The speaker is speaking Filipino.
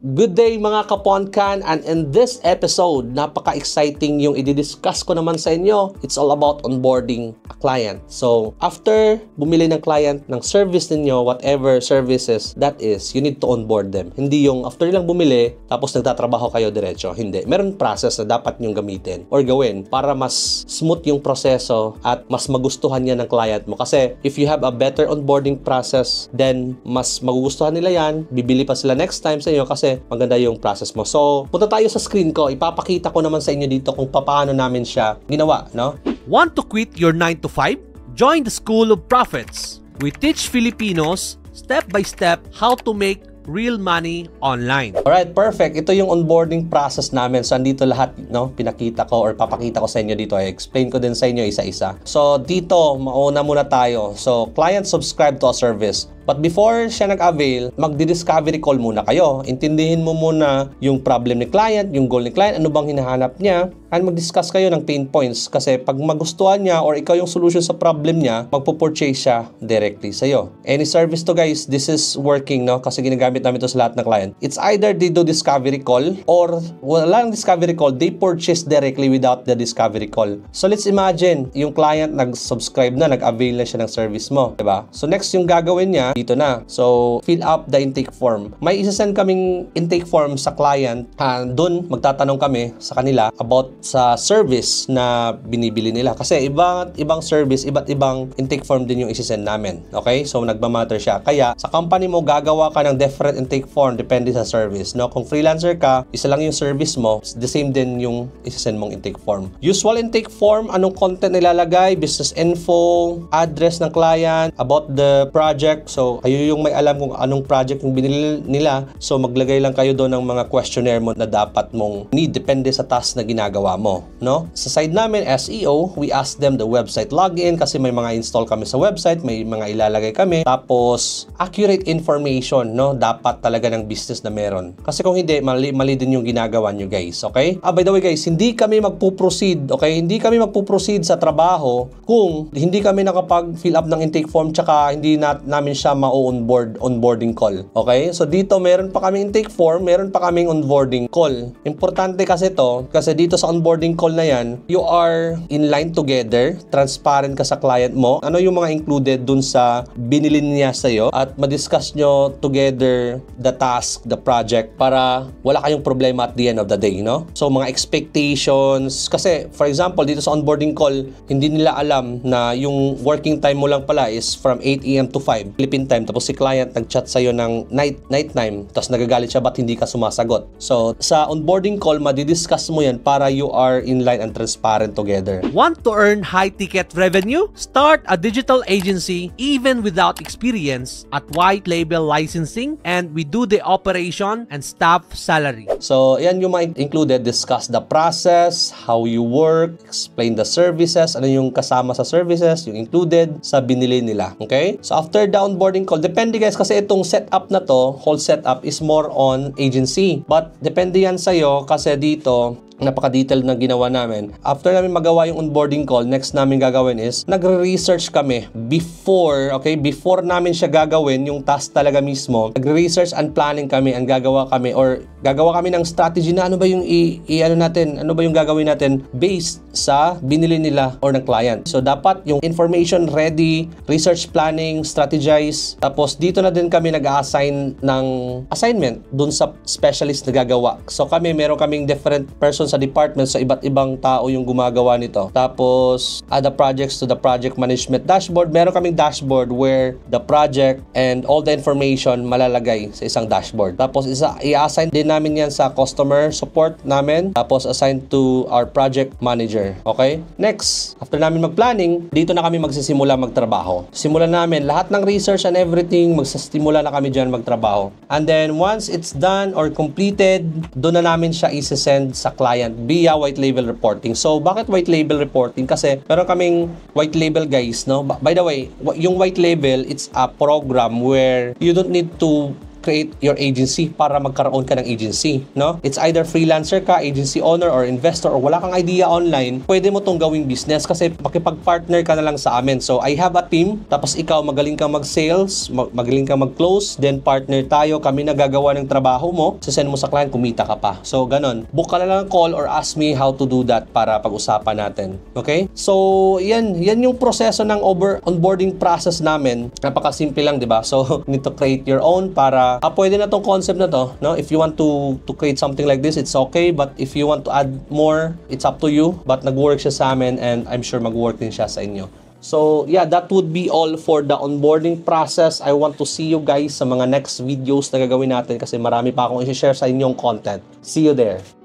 Good day mga kaponkan, and in this episode, napaka-exciting yung i-discuss ko naman sa inyo. It's all about onboarding a client. So, after bumili ng client ng service ninyo, whatever services that is, you need to onboard them. Hindi yung after lang bumili, tapos nagtatrabaho kayo diretso. Hindi. Meron process na dapat nyong gamitin or gawin para mas smooth yung proseso at mas magustuhan niya ng client mo. Kasi if you have a better onboarding process, then mas magugustuhan nila yan, bibili pa sila next time sa inyo kasi maganda yung process mo. So, punta tayo sa screen ko. Ipapakita ko naman sa inyo dito kung paano namin siya ginawa, no? Want to quit your 9 to 5? Join the School of Profits. We teach Filipinos step by step how to make real money online. Alright, perfect. Ito yung onboarding process namin. So, andito lahat, no? Pinakita ko or papakita ko sa inyo dito. I-explain ko din sa inyo isa-isa. So, dito, mauna muna tayo. So, client subscribe to a service. But before siya nag-avail, magdi-discovery call muna kayo. Intindihin mo muna yung problem ni client, yung goal ni client, ano bang hinahanap niya, and mag-discuss kayo ng pain points. Kasi pag magustuhan niya or ikaw yung solution sa problem niya, magpo-purchase siya directly sa'yo. Any service to guys, this is working, no? Kasi ginagamit namin to sa lahat ng client. It's either they do discovery call or wala ng discovery call, they purchase directly without the discovery call. So let's imagine, yung client nag-subscribe na, nag-avail na siya ng service mo, diba? So next yung gagawin niya, dito na. So, fill up the intake form. May isa-send kaming intake form sa client. Doon, magtatanong kami sa kanila about sa service na binibili nila. Kasi ibang service, iba't ibang intake form din yung isa-send namin. Okay? So, nagmamatter siya. Kaya, sa company mo, gagawa ka ng different intake form depende sa service. No? Kung freelancer ka, isa lang yung service mo, the same din yung isa-send mong intake form. Usual intake form, anong content nilalagay, business info, address ng client, about the project. So, kayo yung may alam kung anong project yung binili nila. So, maglagay lang kayo doon ng mga questionnaire mo na dapat mong need. Depende sa task na ginagawa mo. No? Sa side namin, SEO, we ask them the website login kasi may mga install kami sa website, may mga ilalagay kami. Tapos, accurate information, no? Dapat talaga ng business na meron. Kasi kung hindi, mali din yung ginagawa nyo, guys. Okay? By the way, guys, hindi kami magpuproceed, okay? Hindi kami magpuproceed sa trabaho kung hindi kami nakapag-fill up ng intake form tsaka hindi namin siya onboarding call. Okay? So dito meron pa kaming intake form, meron pa kaming onboarding call. Importante kasi to, kasi dito sa onboarding call na yan, you are in line together, transparent ka sa client mo, ano yung mga included dun sa binili niya sa'yo at madiscuss nyo together the task, the project para wala kayong problema at the end of the day, no? So mga expectations, kasi for example, dito sa onboarding call, hindi nila alam na yung working time mo lang pala is from 8 AM to 5 Philippine time, tapos si client nag-chat sa'yo ng night time, tapos nagagalit siya ba't hindi ka sumasagot. So, sa onboarding call, madidiscuss mo yan para you are in line and transparent together. Want to earn high-ticket revenue? Start a digital agency even without experience at White Label Licensing, and we do the operation and staff salary. So, yan yung mga included. Discuss the process, how you work, explain the services, ano yung kasama sa services, yung included sa binili nila. Okay? So, after the onboarding call, depende guys kasi itong setup na to, whole setup is more on agency. But depende yan sa'yo kasi dito, napaka-detailed na ginawa namin. After namin magawa yung onboarding call, next namin gagawin is nagre-research kami before, okay? Before namin siya gagawin, yung task talaga mismo, nagre-research and planning kami, ang gagawa kami or gagawa kami ng strategy na ano ba yung ano ba yung gagawin natin based sa binili nila or ng client. So, dapat yung information ready, research planning, strategize. Tapos, dito na din kami nag-assign ng assignment dun sa specialist na gagawa. So, meron kaming different persons sa department, sa iba't ibang tao yung gumagawa nito. Tapos, add the projects to the project management dashboard. Meron kaming dashboard where the project and all the information malalagay sa isang dashboard. Tapos, i-assign din namin yan sa customer support namin. Tapos, assign to our project manager. Okay? Next, after namin mag-planning, dito na kami magsisimula magtrabaho. Simulan namin lahat ng research and everything, magsisimula na kami dyan magtrabaho. And then, once it's done or completed, doon na namin siya isi-send sa client via white label reporting. So, bakit white label reporting? Kasi meron kaming white label guys, no? By the way, yung white label, it's a program where you don't need to create your agency para magkaroon ka ng agency, no? It's either freelancer ka, agency owner, or investor, or wala kang idea online, pwede mo tong gawing business kasi makipag-partner ka na lang sa amin. So, I have a team, tapos ikaw magaling kang mag-sales, magaling kang mag-close, then partner tayo, kami nagagawa ng trabaho mo, sasend mo sa client, kumita ka pa. So, ganon. Book ka na lang call or ask me how to do that para pag-usapan natin. Okay? So, yan yung proseso ng onboarding process namin. Napakasimple lang, di ba? So, you need to create your own para pwede na tong concept na to, no? If you want to create something like this, it's okay, but if you want to add more, it's up to you. But nag-work siya sa amin and I'm sure mag-work din siya sa inyo. So, yeah, that would be all for the onboarding process. I want to see you guys sa mga next videos na gagawin natin kasi marami pa akong i-share sa inyong content. See you there.